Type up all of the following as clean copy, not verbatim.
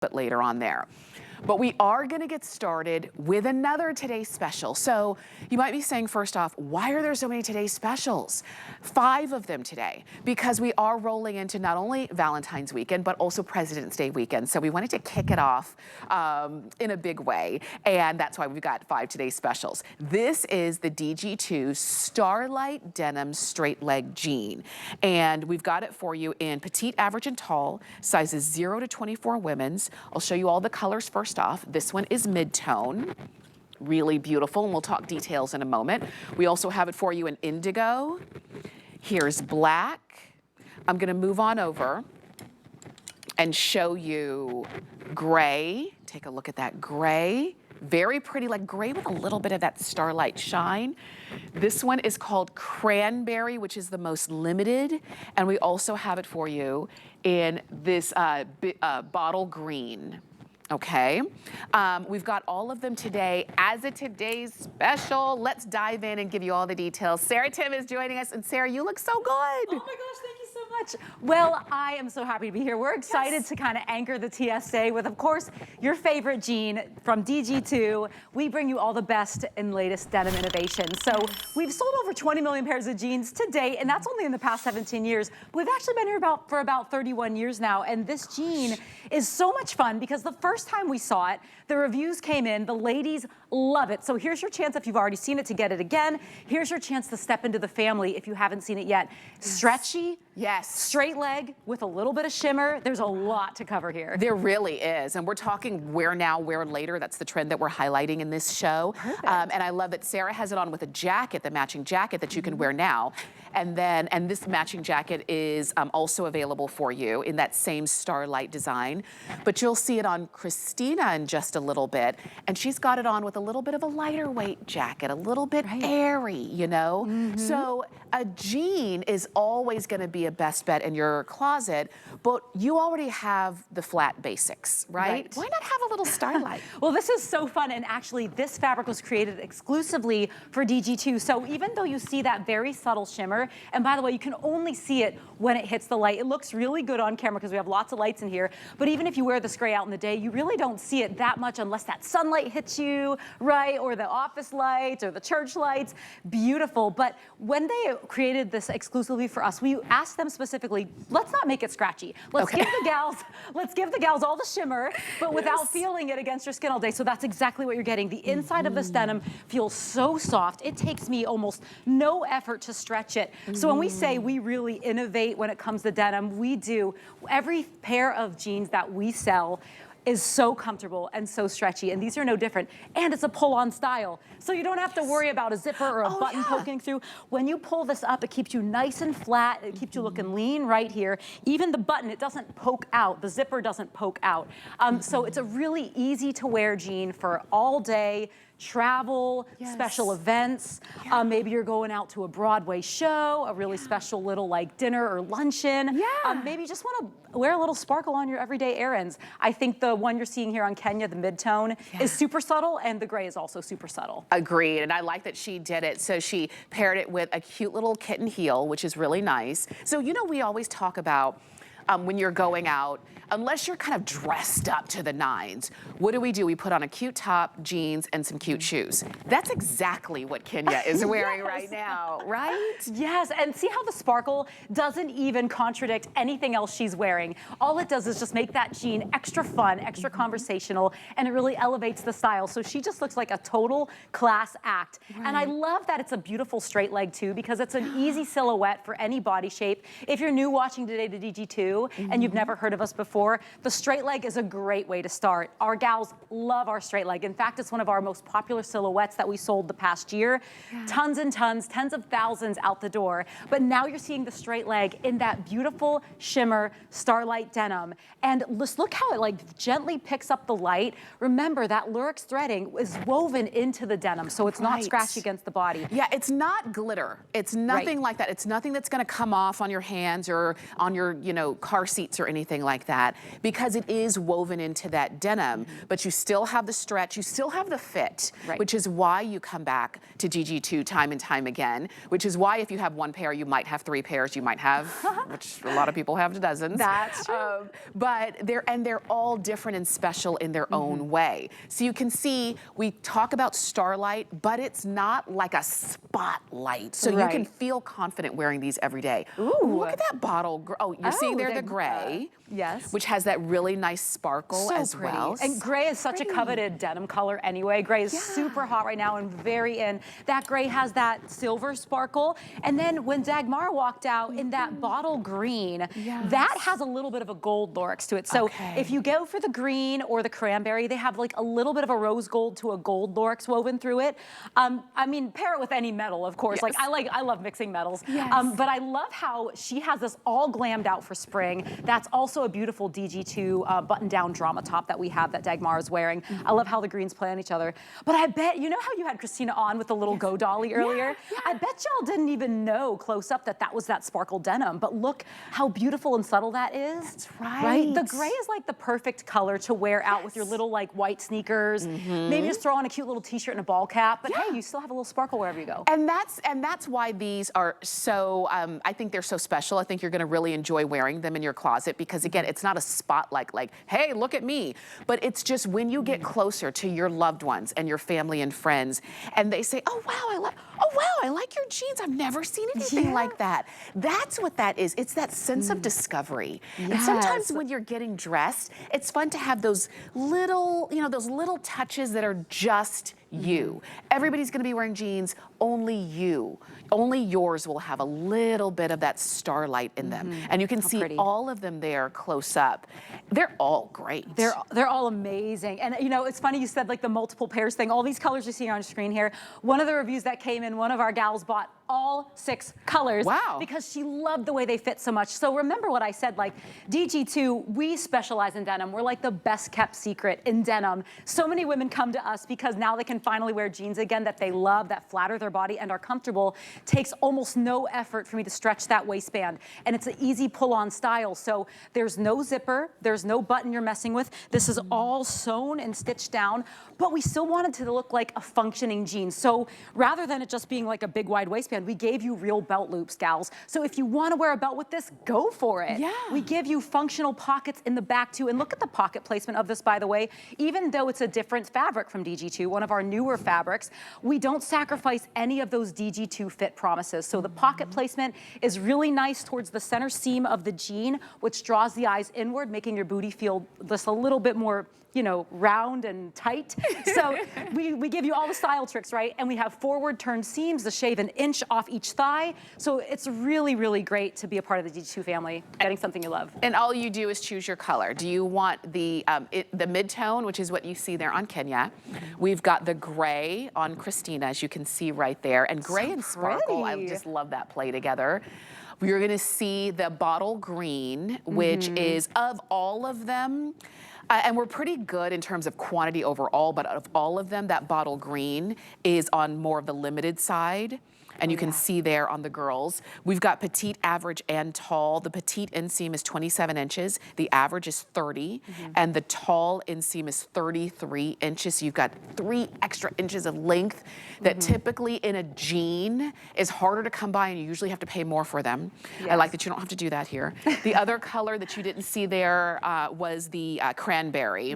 bit later on there. But we are gonna get started with another Today Special. So you might be saying, first off, why are there so many Today Specials? 5 of them today, because we are rolling into not only Valentine's weekend, but also President's Day weekend. So we wanted to kick it off in a big way. And that's why we've got 5 Today Specials. This is the DG2 Starlight Denim StraightLeg jean. And we've got it for you in petite, average, and tall, sizes 0 to 24 women's. I'll show you all the colors first off. This one is mid-tone, really beautiful, and we'll talk details in a moment. We also have it for you in indigo. Here's black. I'm gonna move on over and show you gray. Take a look at that gray. Very pretty, like gray with a little bit of that starlight shine. This one is called cranberry, which is the most limited. And we also have it for you in this bottle green. Okay, we've got all of them today as a Today's Special. Let's dive in and give you all the details. Sarah Tim is joining us, and Sarah, you look so good. Oh my gosh, thank you so much. Well, I am so happy to be here. We're excited to kind of anchor the TSA with, of course, your favorite jean from DG2. We bring you all the best and latest denim innovations. So we've sold over 20 million pairs of jeans to date, and that's only in the past 17 years. We've actually been here for about 31 years now, and this jean is so much fun because the first time we saw it, the reviews came in, the ladies love it. So here's your chance, if you've already seen it, to get it again. Here's your chance to step into the family if you haven't seen it yet. Stretchy, straight leg with a little bit of shimmer. There's a lot to cover here. There really is, and we're talking wear now, wear later. That's the trend that we're highlighting in this show. And I love that Sarah has it on with a jacket, the matching jacket that you can wear now. And this matching jacket is also available for you in that same starlight design. But you'll see it on Christina in just a little bit. And she's got it on with a little bit of a lighter weight jacket, a little bit airy, you know? So a jean is always gonna be a best bet in your closet, but you already have the flat basics, right? Why not have a little starlight? Well, this is so fun, and actually this fabric was created exclusively for DG2. So even though you see that very subtle shimmer, and by the way, you can only see it when it hits the light. It looks really good on camera because we have lots of lights in here, but even if you wear this gray out in the day, you really don't see it that much unless that sunlight hits you, right? Or the office lights or the church lights. Beautiful. But when they created this exclusively for us, we asked them specifically, let's not make it scratchy. Let's give the gals all the shimmer, but without feeling it against your skin all day. So that's exactly what you're getting. The inside of this denim feels so soft. It takes me almost no effort to stretch it. So when we say we really innovate when it comes to denim, we do. Every pair of jeans that we sell is so comfortable and so stretchy, and these are no different. And it's a pull-on style, so you don't have to worry about a zipper or a button poking through. When you pull this up, it keeps you nice and flat. It keeps you looking lean right here. Even the button, it doesn't poke out. The zipper doesn't poke out. So it's a really easy to wear jean for all day, travel, special events. Maybe you're going out to a Broadway show, a really special little like dinner or luncheon. Maybe you just want to wear a little sparkle on your everyday errands. I think the one you're seeing here on Kenya, the mid-tone, is super subtle, and the gray is also super subtle. Agreed, and I like that she did it. So she paired it with a cute little kitten heel, which is really nice. So you know, we always talk about when you're going out, unless you're kind of dressed up to the nines, what do? We put on a cute top, jeans, and some cute shoes. That's exactly what Kenya is wearing right now, right? Yes, and see how the sparkle doesn't even contradict anything else she's wearing. All it does is just make that jean extra fun, extra conversational, and it really elevates the style. So she just looks like a total class act. And I love that it's a beautiful straight leg too, because it's an easy silhouette for any body shape. If you're new watching today to DG2 and you've never heard of us before, the straight leg is a great way to start. Our gals love our straight leg. In fact, it's one of our most popular silhouettes that we sold the past year. Tons and tons, tens of thousands out the door. But now you're seeing the straight leg in that beautiful shimmer starlight denim. And just look how it like gently picks up the light. Remember that lurex threading is woven into the denim, so it's not scratched against the body. Yeah, it's not glitter. It's nothing like that. It's nothing that's gonna come off on your hands or on your, you know, car seats or anything like that, because it is woven into that denim, but you still have the stretch, you still have the fit, which is why you come back to DG2 time and time again, which is why if you have one pair, you might have 3 pairs, you might have, which a lot of people have dozens. That's true. But they're all different and special in their own way. So you can see, we talk about Starlight, but it's not like a spotlight. So you can feel confident wearing these every day. Ooh, look at that bottle. Oh, you're seeing there the gray. Yes. Which has that really nice sparkle as well. And gray is such a coveted denim color anyway. Gray is super hot right now and very in. That gray has that silver sparkle. And then when Dagmar walked out in that bottle green, that has a little bit of a gold lorix to it. So if you go for the green or the cranberry, they have like a little bit of a rose gold to a gold lorix woven through it. I mean, pair it with any metal, of course. Like I love mixing metals. But I love how she has this all glammed out for spring. That's also a beautiful DG2 button-down drama top that we have that Dagmar is wearing. I love how the greens play on each other. But I bet, you know how you had Christina on with the little Go Dolly earlier? I bet y'all didn't even know close up that that was that sparkle denim. But look how beautiful and subtle that is. That's right. The gray is like the perfect color to wear out with your little like white sneakers. Maybe just throw on a cute little t-shirt and a ball cap. But hey, you still have a little sparkle wherever you go. And that's why these are so, I think they're so special. I think you're gonna really enjoy wearing them in your closet because again, it's not a spotlight like, hey, look at me. But it's just when you get closer to your loved ones and your family and friends and they say, oh wow, I like your jeans. I've never seen anything like that. That's what that is. It's that sense of discovery. And sometimes when you're getting dressed, it's fun to have those little, those little touches that are just you. Everybody's gonna be wearing jeans, only you. Only yours will have a little bit of that starlight in them. And you can see all of them there close up. They're all great. They're all amazing. And it's funny you said like the multiple pairs thing. All these colors you're seeing on screen here. One of the reviews that came in, one of our gals bought all 6 colors because she loved the way they fit so much. So remember what I said, like DG2, we specialize in denim. We're like the best kept secret in denim. So many women come to us because now they can finally wear jeans again that they love, that flatter their body and are comfortable. Takes almost no effort for me to stretch that waistband. And it's an easy pull-on style. So there's no zipper, there's no button you're messing with. This is all sewn and stitched down, but we still wanted to look like a functioning jean. So rather than it just being like a big wide waistband, we gave you real belt loops, gals. So if you want to wear a belt with this, go for it. We give you functional pockets in the back too. And look at the pocket placement of this, by the way. Even though it's a different fabric from DG2, one of our newer fabrics, we don't sacrifice any of those DG2 fit promises. So the pocket placement is really nice towards the center seam of the jean, which draws the eyes inward, making your booty feel just a little bit more round and tight. So we give you all the style tricks, right? And we have forward turned seams to shave 1 inch off each thigh. So it's really, really great to be a part of the DG2 family, getting something you love. And all you do is choose your color. Do you want the mid-tone, which is what you see there on Kenya? We've got the gray on Christina, as you can see right there. And gray and sparkle, I just love that play together. You're gonna see the bottle green, which is of all of them, and we're pretty good in terms of quantity overall, but of all of them, that bottle green is on more of the limited side. And you can see there on the girls. We've got petite, average, and tall. The petite inseam is 27 inches. The average is 30. And the tall inseam is 33 inches. So you've got 3 extra inches of length that typically in a jean is harder to come by and you usually have to pay more for them. I like that you don't have to do that here. The other color that you didn't see there was the cranberry,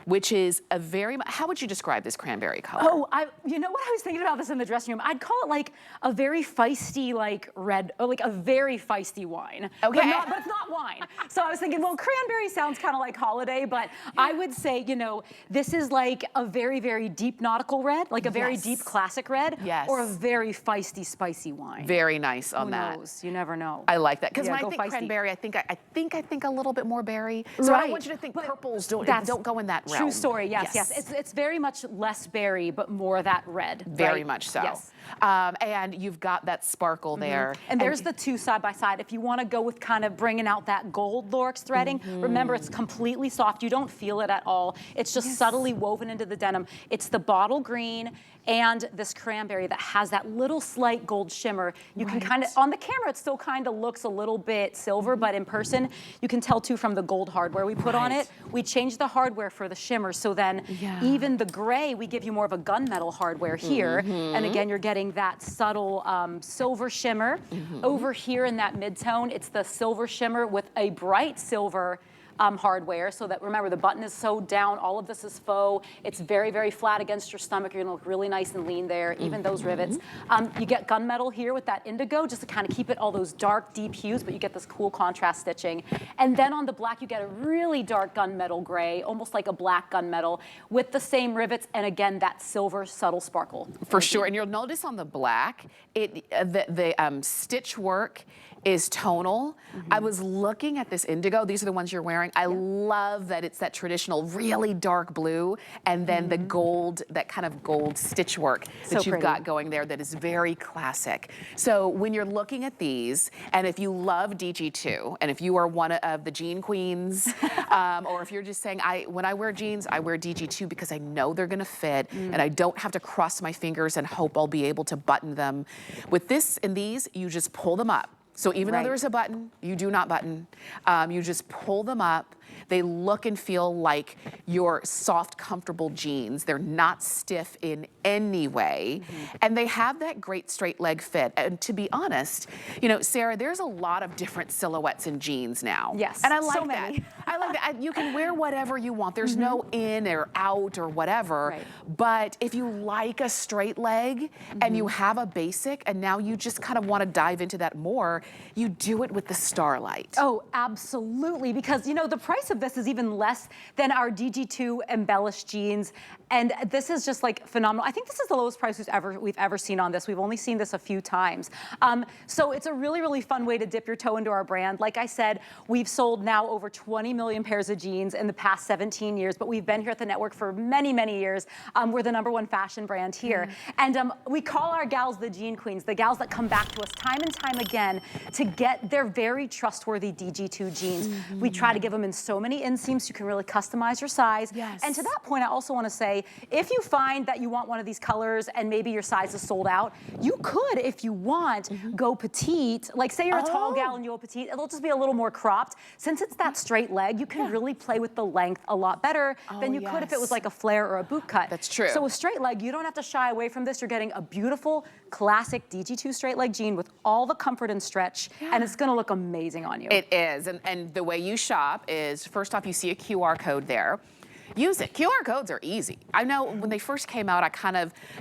which is a very, how would you describe this cranberry color? Oh, you know what, I was thinking about this in the dressing room. I'd call it like a very feisty, like red, or like a very feisty wine. Okay. But it's not wine. So I was thinking, well, cranberry sounds kind of like holiday, but I would say, this is like a very, very deep nautical red, like a very deep classic red, or a very feisty, spicy wine. Very nice on that. Who knows? You never know. I like that. Because when I think cranberry, I think a little bit more berry. So I don't want you to think purples don't go in that realm. True story, yes. It's very much less berry, but more that red. Very much so. And and you've got that sparkle there. And there's the two side by side. If you want to go with kind of bringing out that gold Lorx threading, remember it's completely soft. You don't feel it at all. It's just subtly woven into the denim. It's the bottle green and this cranberry that has that little slight gold shimmer. You can kind of, on the camera, it still kind of looks a little bit silver, but in person, you can tell too from the gold hardware we put on it. We changed the hardware for the shimmer, so then even the gray, we give you more of a gunmetal hardware here. And again, you're getting that subtle silver shimmer. Over here in that mid-tone, it's the silver shimmer with a bright silver hardware, so that, remember, the button is sewed down, all of this is faux, it's very, very flat against your stomach, you're gonna look really nice and lean there, even those rivets. You get gunmetal here with that indigo, just to kind of keep it all those dark, deep hues, but you get this cool contrast stitching. And then on the black, you get a really dark gunmetal gray, almost like a black gunmetal, with the same rivets, and again, that silver subtle sparkle. For sure, and you'll notice on the black, the stitch work is tonal. I was looking at this indigo. These are the ones you're wearing. I love that it's that traditional, really dark blue, and then the gold, that kind of gold stitch work that you've got going there that is very classic. So when you're looking at these, and if you love DG2, and if you are one of the jean queens, or if you're just saying, when I wear jeans, I wear DG2 because I know they're gonna fit, and I don't have to cross my fingers and hope I'll be able to button them. With this and these, you just pull them up. So even though there's a button, you do not button. You just pull them up. They look and feel like your soft, comfortable jeans. They're not stiff in any way. And they have that great straight leg fit. And to be honest, you know, Sarah, there's a lot of different silhouettes in jeans now. Yes, and I like so that. many. I like that. You can wear whatever you want. There's no in or out or whatever. But if you like a straight leg and you have a basic and now you just kind of want to dive into that more, you do it with the Starlight. Oh, absolutely, because you know, the price of this is even less than our DG2 embellished jeans, and this is just like phenomenal. I think this is the lowest price we've ever seen on this. We've only seen this a few times. So it's a really, really fun way to dip your toe into our brand. Like I said, we've sold now over 20 million pairs of jeans in the past 17 years, but we've been here at the network for many, many years. We're the #1 fashion brand here. And we call our gals the jean queens, the gals that come back to us time and time again to get their very trustworthy DG2 jeans. We try to give them in so many inseams, you can really customize your size. And to that point, I also want to say, if you find that you want one of these colors and maybe your size is sold out, you could, if you want, go petite. Like say you're a tall gal and you go petite, it'll just be a little more cropped. Since it's that straight leg, you can really play with the length a lot better than you could if it was like a flare or a boot cut. That's true. So with straight leg, you don't have to shy away from this. You're getting a beautiful, classic DG2 straight leg jean with all the comfort and stretch, and it's gonna look amazing on you. It is, and the way you shop is, first off, you see a QR code there. Use it. QR codes are easy. I know when they first came out,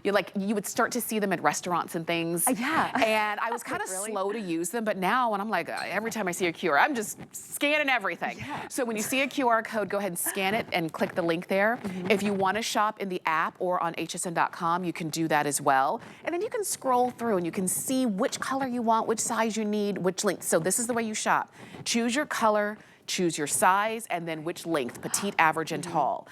you would start to see them at restaurants and things. And I was kind of slow to use them, but now when I'm like, every time I see a QR, I'm just scanning everything. So when you see a QR code, go ahead and scan it and click the link there. If you want to shop in the app or on hsn.com, you can do that as well. And then you can scroll through and you can see which color you want, which size you need, which length. So this is the way you shop. Choose your color, choose your size, and then which length, petite, average, and tall.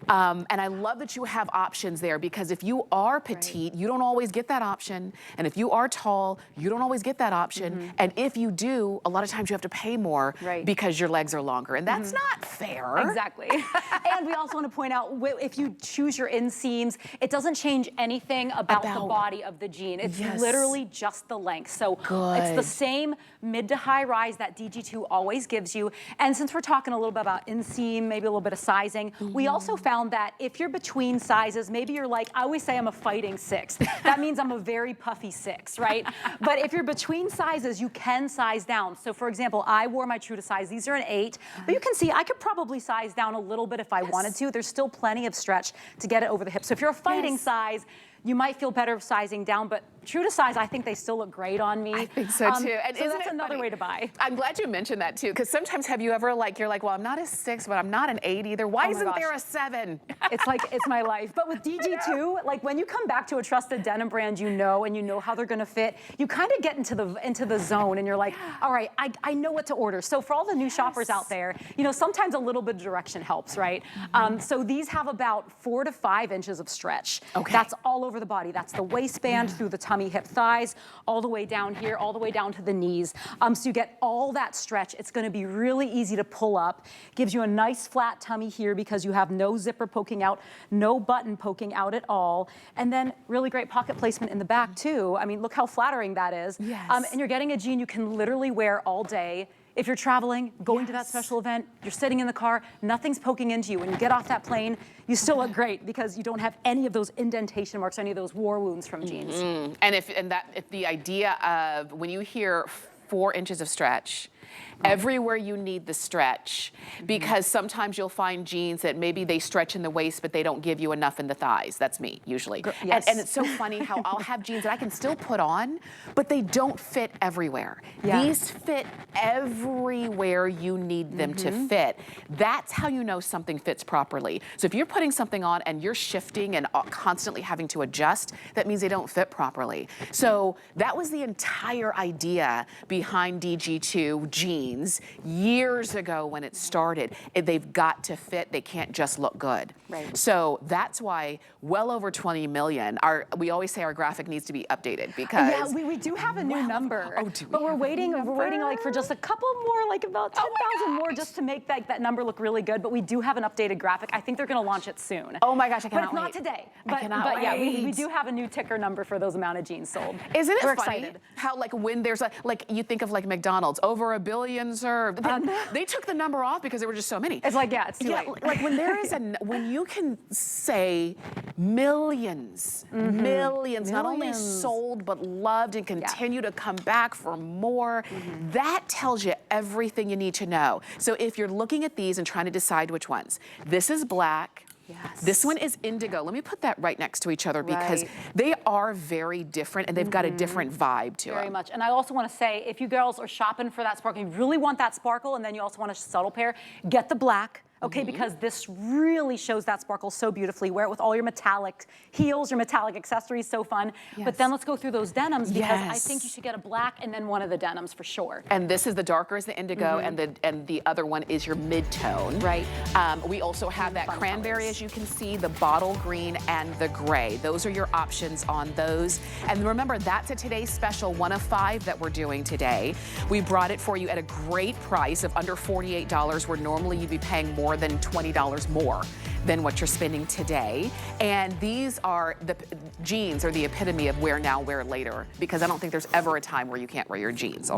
And I love that you have options there, because if you are petite, you don't always get that option. And if you are tall, you don't always get that option. And if you do, a lot of times you have to pay more because your legs are longer. And that's not fair. Exactly. And we also want to point out, if you choose your inseams, it doesn't change anything about the body of the jean. It's literally just the length. So it's the same mid to high rise that DG2 always gives you. And since we're talking a little bit about inseam, maybe a little bit of sizing, we also found that if you're between sizes, maybe you're like, I always say I'm a fighting 6. That means I'm a very puffy 6, right? But if you're between sizes, you can size down. So for example, I wore my true to size. These are an 8, but you can see I could probably size down a little bit if I wanted to. There's still plenty of stretch to get it over the hip. So if you're a fighting size, you might feel better sizing down, but true to size, I think they still look great on me. I think so too. And so that's another way to buy. I'm glad you mentioned that too, because sometimes have you ever you're like, well, I'm not a 6, but I'm not an 8 either. Why isn't there a 7? It's like, it's my life. But with DG2, like when you come back to a trusted denim brand and you know how they're gonna fit, you kind of get into the zone and you're like, all right, I know what to order. So for all the new shoppers out there, you know, sometimes a little bit of direction helps, right? So these have about 4 to 5 inches of stretch. That's all over over the body. That's the waistband through the tummy, hip, thighs, all the way down here, all the way down to the knees. So you get all that stretch. It's gonna be really easy to pull up. Gives you a nice flat tummy here because you have no zipper poking out, no button poking out at all. And then really great pocket placement in the back too. I mean, look how flattering that is. Yes. And you're getting a jean you can literally wear all day. If you're traveling, going to that special event, you're sitting in the car, nothing's poking into you. When you get off that plane, you still look great because you don't have any of those indentation marks, any of those war wounds from jeans. And if the idea of when you hear 4 inches of stretch, everywhere you need the stretch, because sometimes you'll find jeans that maybe they stretch in the waist, but they don't give you enough in the thighs. That's me, usually. Yes. And it's so funny how I'll have jeans that I can still put on, but they don't fit everywhere. Yeah. These fit everywhere you need them to fit. That's how you know something fits properly. So if you're putting something on and you're shifting and constantly having to adjust, that means they don't fit properly. So that was the entire idea behind DG2 jeans years ago when it started. They've got to fit. They can't just look good. Right. So that's why well over 20 million. We always say our graphic needs to be updated because Yeah, we do have a new number. Oh, do we but we're have a waiting. new We're waiting number? like for just a couple more, like about 10,000 more, just to make that number look really good. But we do have an updated graphic. I think they're going to launch it soon. Oh my gosh, I cannot But wait. it's not today. I But, cannot but yeah, we wait. do have a new ticker number for those amount of jeans sold. Isn't it We're funny excited. how like when there's like you think of like McDonald's, over 1 billion served. They took the number off because there were just so many. It's like, yeah, it's too Yeah, late. like when there is when you can say millions, millions, not only Millions. sold but loved and continue to come back for more, that tells you everything you need to know. So if you're looking at these and trying to decide which ones, this is black. Yes. This one is indigo. Let me put that right next to each other because Right. they are very different and they've got a different vibe to Very them. much. And I also want to say, if you girls are shopping for that sparkle, you really want that sparkle, and then you also want a subtle pair, get the black. Okay, because this really shows that sparkle so beautifully. Wear it with all your metallic heels, your metallic accessories, so fun. But then let's go through those denims because I think you should get a black and then one of the denims for sure. And this is the darker is the indigo, and the other one is your mid-tone. Right. We also have that Fun cranberry, colors. as you can see, the bottle green, and the gray. Those are your options on those. And remember, that's a today's special, 1 of 5 that we're doing today. We brought it for you at a great price of under $48, where normally you'd be paying more than $20 more than what you're spending today. And these are the jeans are the epitome of wear now, wear later, because I don't think there's ever a time where you can't wear your jeans.